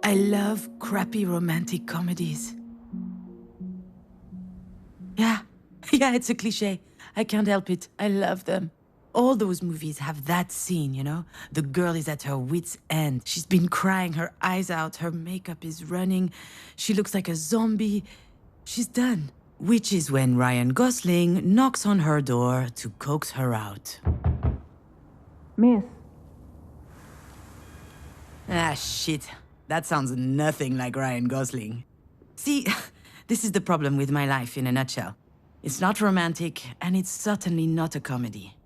I love crappy romantic comedies. Yeah, yeah, it's a cliché. I can't help it. I love them. All those movies have that scene, you know? The girl is at her wit's end. She's been crying her eyes out. Her makeup is running. She looks like a zombie. She's done. Which is when Ryan Gosling knocks on her door to coax her out. Miss. Ah, shit. That sounds nothing like Ryan Gosling. See, this is the problem with my life in a nutshell. It's not romantic, and it's certainly not a comedy.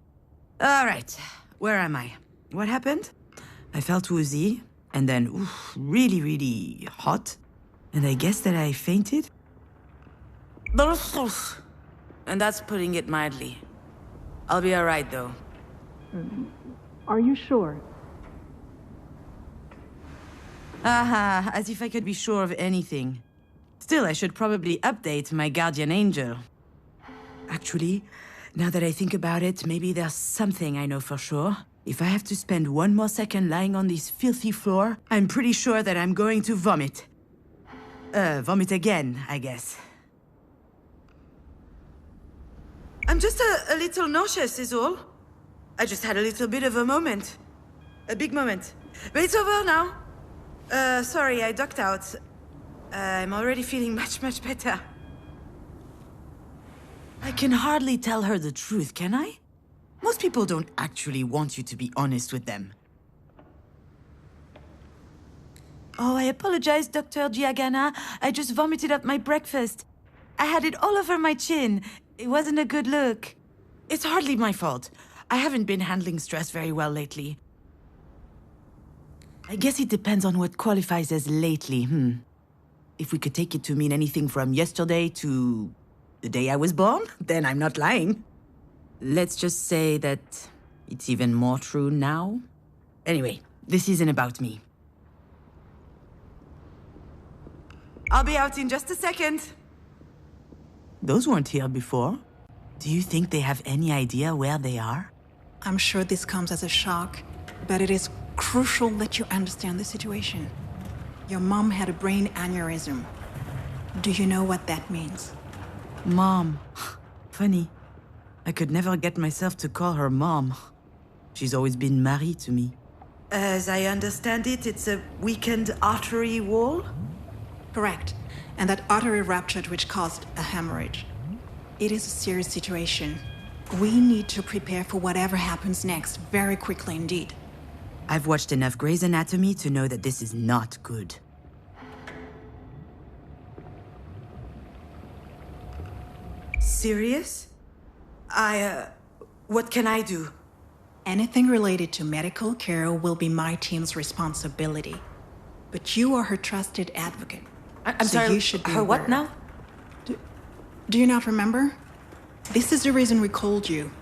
All right, where am I? What happened? I felt woozy, and then oof, really, really hot. And I guess that I fainted? And that's putting it mildly. I'll be all right, though. Are you sure? Aha, as if I could be sure of anything. Still, I should probably update my guardian angel. Actually, now that I think about it, maybe there's something I know for sure. If I have to spend one more second lying on this filthy floor, I'm pretty sure that I'm going to vomit. Vomit again, I guess. I'm just a little nauseous, is all. I just had a little bit of a moment. A big moment. But it's over now. Sorry, I ducked out. I'm already feeling much, much better. I can hardly tell her the truth, can I? Most people don't actually want you to be honest with them. Oh, I apologize, Dr. Giagana. I just vomited up my breakfast. I had it all over my chin. It wasn't a good look. It's hardly my fault. I haven't been handling stress very well lately. I guess it depends on what qualifies as lately, If we could take it to mean anything from yesterday to the day I was born, then I'm not lying. Let's just say that it's even more true now. Anyway, this isn't about me. I'll be out in just a second. Those weren't here before. Do you think they have any idea where they are? I'm sure this comes as a shock, but it is crucial that you understand the situation. Your mom had a brain aneurysm. Do you know what that means? Mom. Funny. I could never get myself to call her Mom. She's always been Marie to me. As I understand it, it's a weakened artery wall? Correct. And that artery ruptured, which caused a hemorrhage. It is a serious situation. We need to prepare for whatever happens next, very quickly indeed. I've watched enough Grey's Anatomy to know that this is not good. Serious? What can I do? Anything related to medical care will be my team's responsibility. But you are her trusted advocate. I'm sorry, you should be her what aware. now? Do you not remember? This is the reason we called you.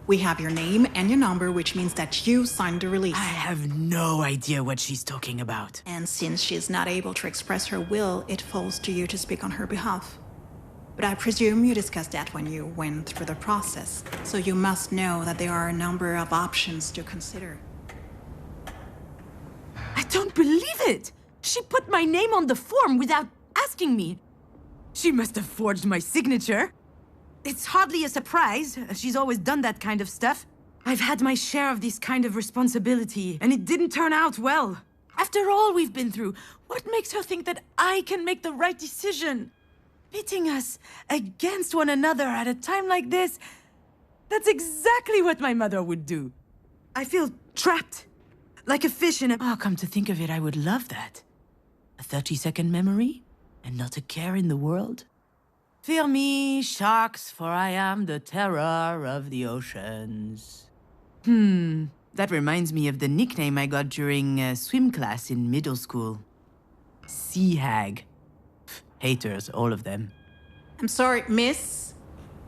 We have your name and your number, which means that you signed the release. I have no idea what she's talking about. And since she is not able to express her will, it falls to you to speak on her behalf. But I presume you discussed that when you went through the process, so you must know that there are a number of options to consider. I don't believe it! She put my name on the form without asking me. She must have forged my signature. It's hardly a surprise. She's always done that kind of stuff. I've had my share of this kind of responsibility, and it didn't turn out well. After all we've been through, what makes her think that I can make the right decision? Pitting us against one another at a time like this, that's exactly what my mother would do. I feel trapped, like a fish in a... Oh, come to think of it, I would love that. A 30-second memory, and not a care in the world. Fear me, sharks, for I am the terror of the oceans. That reminds me of the nickname I got during swim class in middle school. Sea Hag. Haters, all of them. I'm sorry, Miss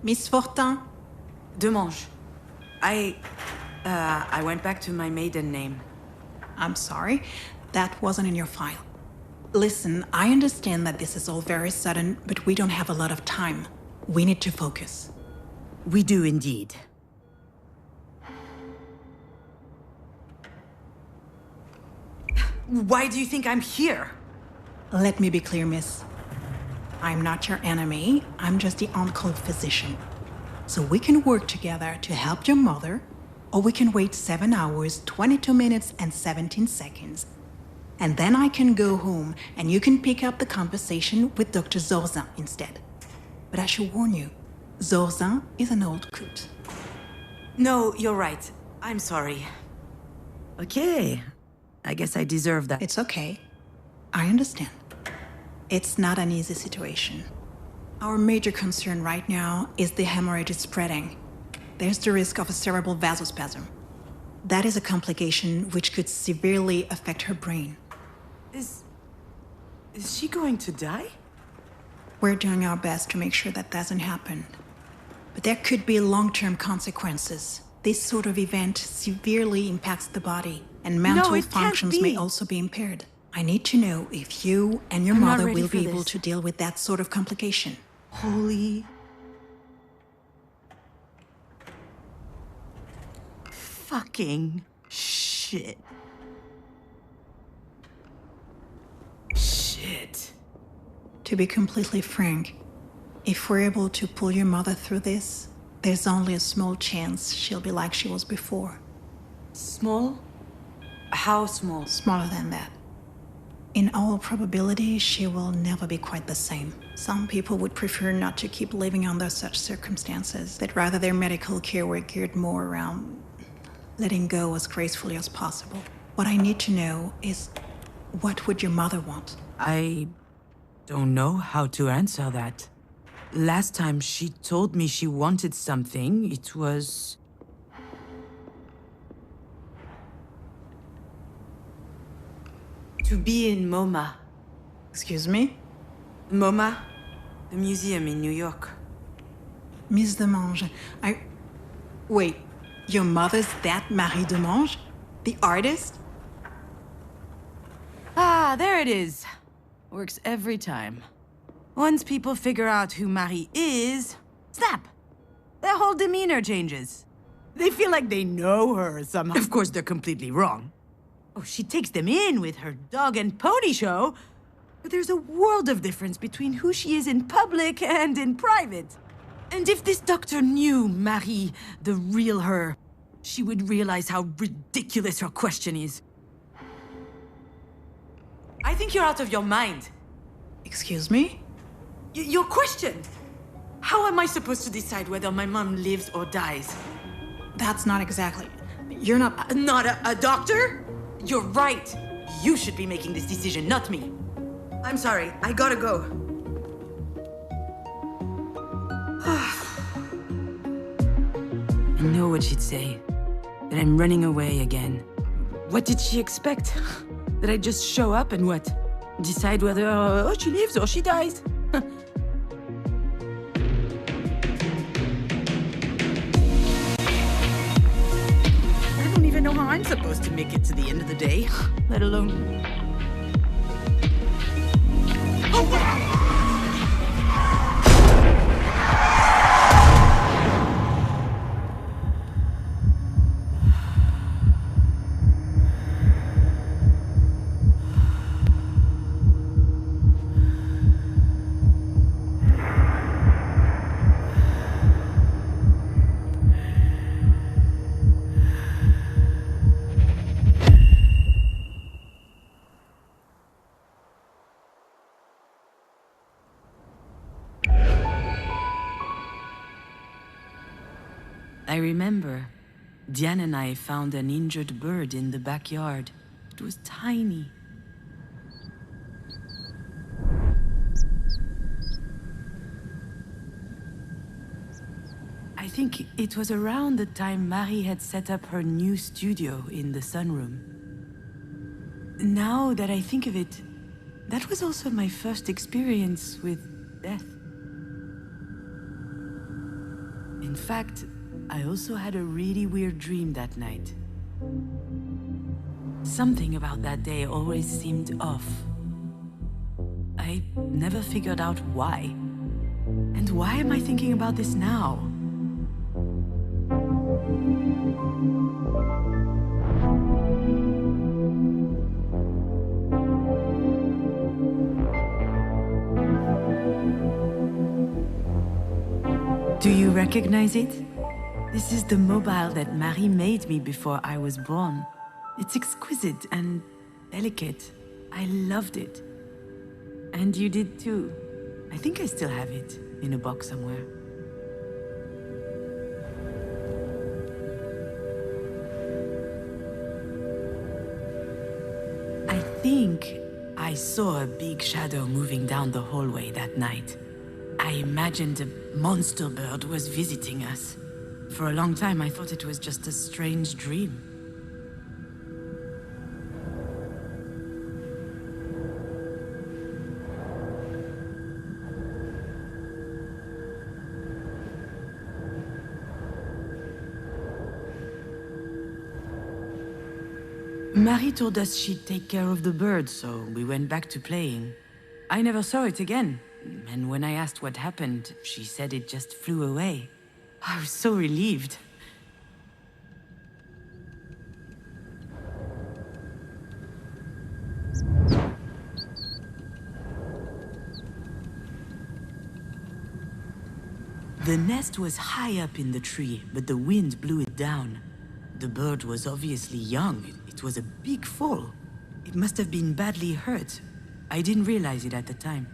Fortin? Demange. I went back to my maiden name. I'm sorry, that wasn't in your file. Listen, I understand that this is all very sudden, but we don't have a lot of time. We need to focus. We do indeed. Why do you think I'm here? Let me be clear, miss. I'm not your enemy. I'm just the on-call physician. So we can work together to help your mother, or we can wait 7 hours, 22 minutes, and 17 seconds. And then I can go home and you can pick up the conversation with Dr. Zorzin instead. But I should warn you, Zorzin is an old coot. No, you're right. I'm sorry. Okay. I guess I deserve that. It's okay. I understand. It's not an easy situation. Our major concern right now is the hemorrhage is spreading. There's the risk of a cerebral vasospasm. That is a complication which could severely affect her brain. Is she going to die? We're doing our best to make sure that doesn't happen. But there could be long-term consequences. This sort of event severely impacts the body, and mental it can't functions may be. also be impaired. I need to know if you and your I'm not mother ready will for be able this. to deal with that sort of complication. Holy... fucking shit. Shit. To be completely frank, if we're able to pull your mother through this, there's only a small chance she'll be like she was before. Small? How small? Smaller than that. In all probability, she will never be quite the same. Some people would prefer not to keep living under such circumstances, that rather their medical care were geared more around letting go as gracefully as possible. What I need to know is, what would your mother want? I don't know how to answer that. Last time she told me she wanted something, it was... to be in MoMA. Excuse me? MoMA? The museum in New York. Miss Demange, Wait, your mother's that Marie Demange? The artist? Ah, there it is. Works every time. Once people figure out who Marie is, snap! Their whole demeanor changes. They feel like they know her somehow. Of course, they're completely wrong. Oh, she takes them in with her dog and pony show. But there's a world of difference between who she is in public and in private. And if this doctor knew Marie, the real her, she would realize how ridiculous her question is. I think you're out of your mind. Excuse me? Your question! How am I supposed to decide whether my mom lives or dies? That's not exactly... You're not... Not a doctor? You're right. You should be making this decision, not me. I'm sorry, I gotta go. I know what she'd say. That I'm running away again. What did she expect? That I'd just show up and what? Decide whether she lives or she dies? I don't even know how I'm supposed to make it to the end of the day, let alone... I remember, Diane and I found an injured bird in the backyard. It was tiny. I think it was around the time Marie had set up her new studio in the sunroom. Now that I think of it, that was also my first experience with death. In fact, I also had a really weird dream that night. Something about that day always seemed off. I never figured out why. And why am I thinking about this now? Do you recognize it? This is the mobile that Marie made me before I was born. It's exquisite and delicate. I loved it. And you did too. I think I still have it in a box somewhere. I think I saw a big shadow moving down the hallway that night. I imagined a monster bird was visiting us. For a long time, I thought it was just a strange dream. Marie told us she'd take care of the bird, so we went back to playing. I never saw it again, and when I asked what happened, she said it just flew away. I was so relieved. The nest was high up in the tree, but the wind blew it down. The bird was obviously young. It was a big fall. It must have been badly hurt. I didn't realize it at the time.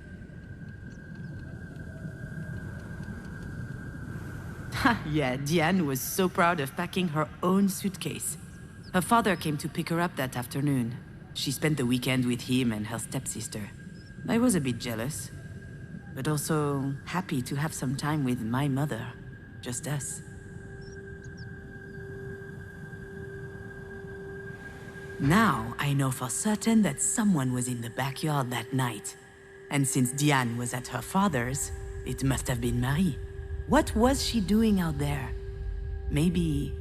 Yeah, Diane was so proud of packing her own suitcase. Her father came to pick her up that afternoon. She spent the weekend with him and her stepsister. I was a bit jealous, but also happy to have some time with my mother. Just us. Now I know for certain that someone was in the backyard that night. And since Diane was at her father's, it must have been Marie. What was she doing out there? Maybe...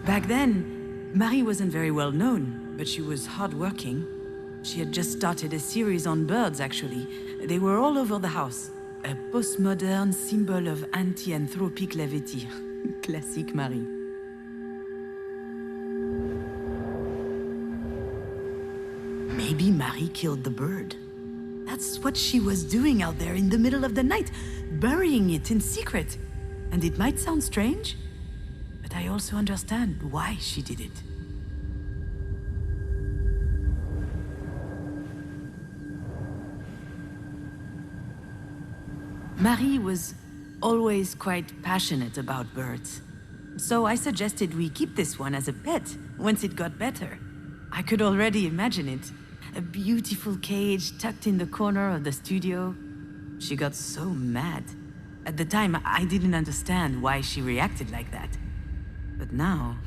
Back then, Marie wasn't very well known, but she was hardworking. She had just started a series on birds, actually. They were all over the house. A postmodern symbol of anti-anthropic levity. Classic Marie. Maybe Marie killed the bird. That's what she was doing out there in the middle of the night, burying it in secret. And it might sound strange, but I also understand why she did it. Marie was always quite passionate about birds. So I suggested we keep this one as a pet once it got better. I could already imagine it. A beautiful cage tucked in the corner of the studio. She got so mad. At the time, I didn't understand why she reacted like that. But now...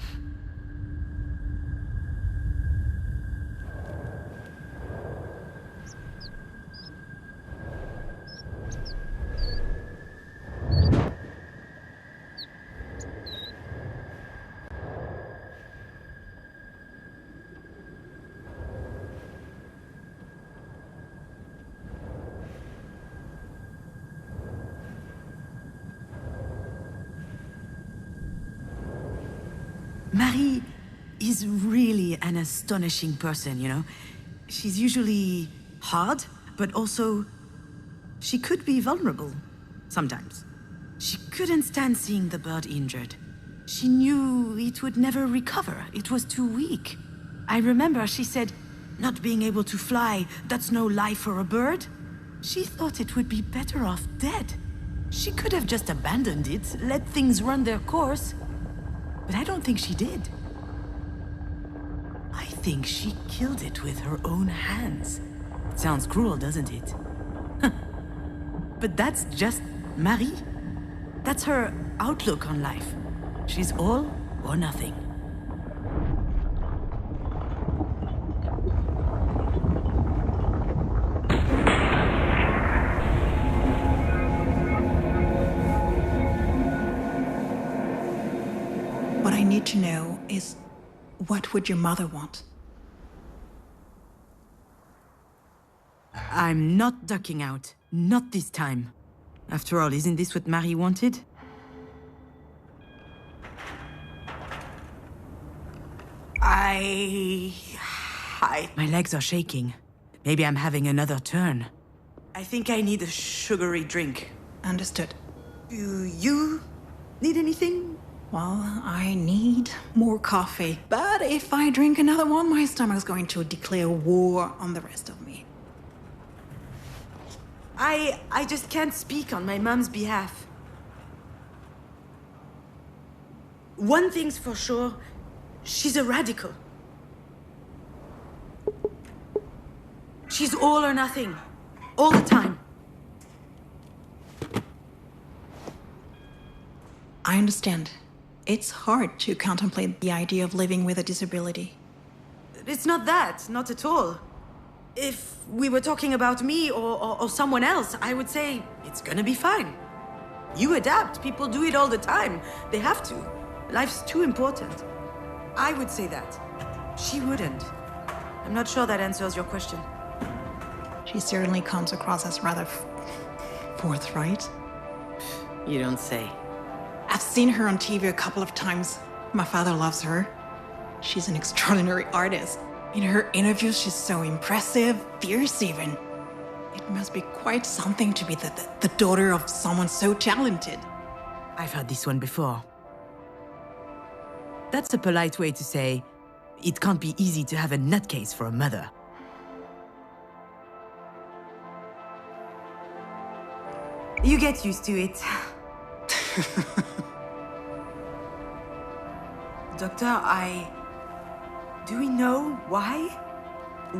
Marie is really an astonishing person, you know? She's usually hard, but also... she could be vulnerable, sometimes. She couldn't stand seeing the bird injured. She knew it would never recover. It was too weak. I remember she said, "Not being able to fly, that's no life for a bird." She thought it would be better off dead. She could have just abandoned it, let things run their course. But I don't think she did. I think she killed it with her own hands. It sounds cruel, doesn't it? But that's just Marie. That's her outlook on life. She's all or nothing. know is, what would your mother want? I'm not ducking out. Not this time. After all, isn't this what Marie wanted? My legs are shaking. Maybe I'm having another turn. I think I need a sugary drink. Understood. Do you need anything? Well, I need more coffee. But if I drink another one, my stomach's going to declare war on the rest of me. I just can't speak on my mom's behalf. One thing's for sure, she's a radical. She's all or nothing. All the time. I understand. It's hard to contemplate the idea of living with a disability. It's not that, not at all. If we were talking about me or someone else, I would say it's gonna be fine. You adapt. People do it all the time. They have to. Life's too important. I would say that. She wouldn't. I'm not sure that answers your question. She certainly comes across as rather forthright. You don't say. I've seen her on TV a couple of times. My father loves her. She's an extraordinary artist. In her interviews, she's so impressive, fierce even. It must be quite something to be the daughter of someone so talented. I've heard this one before. That's a polite way to say, it can't be easy to have a nutcase for a mother. You get used to it. Doctor, do we know why?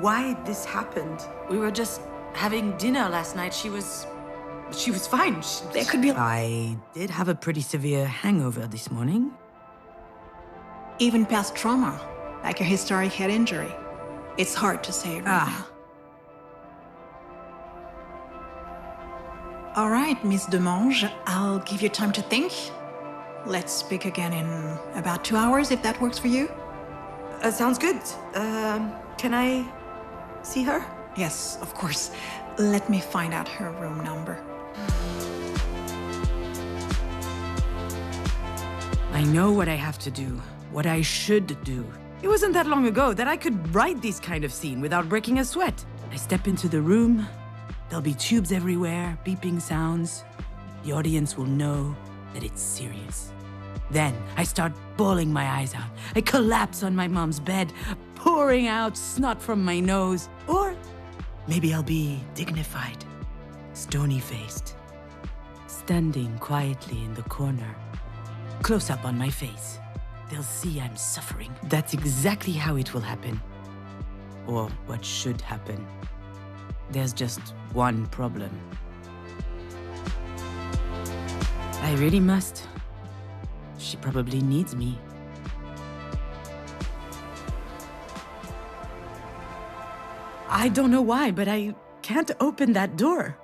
Why this happened? We were just having dinner last night. She was fine. There could be... I did have a pretty severe hangover this morning. Even past trauma, like a historic head injury. It's hard to say right now. All right, Miss Demange, I'll give you time to think. Let's speak again in about 2 hours, if that works for you. Sounds good. Can I see her? Yes, of course. Let me find out her room number. I know what I have to do, what I should do. It wasn't that long ago that I could write this kind of scene without breaking a sweat. I step into the room. There'll be tubes everywhere, beeping sounds. The audience will know that it's serious. Then I start bawling my eyes out. I collapse on my mom's bed, pouring out snot from my nose. Or maybe I'll be dignified, stony-faced, standing quietly in the corner, close up on my face. They'll see I'm suffering. That's exactly how it will happen. Or what should happen. There's just one problem. I really must. She probably needs me. I don't know why, but I can't open that door.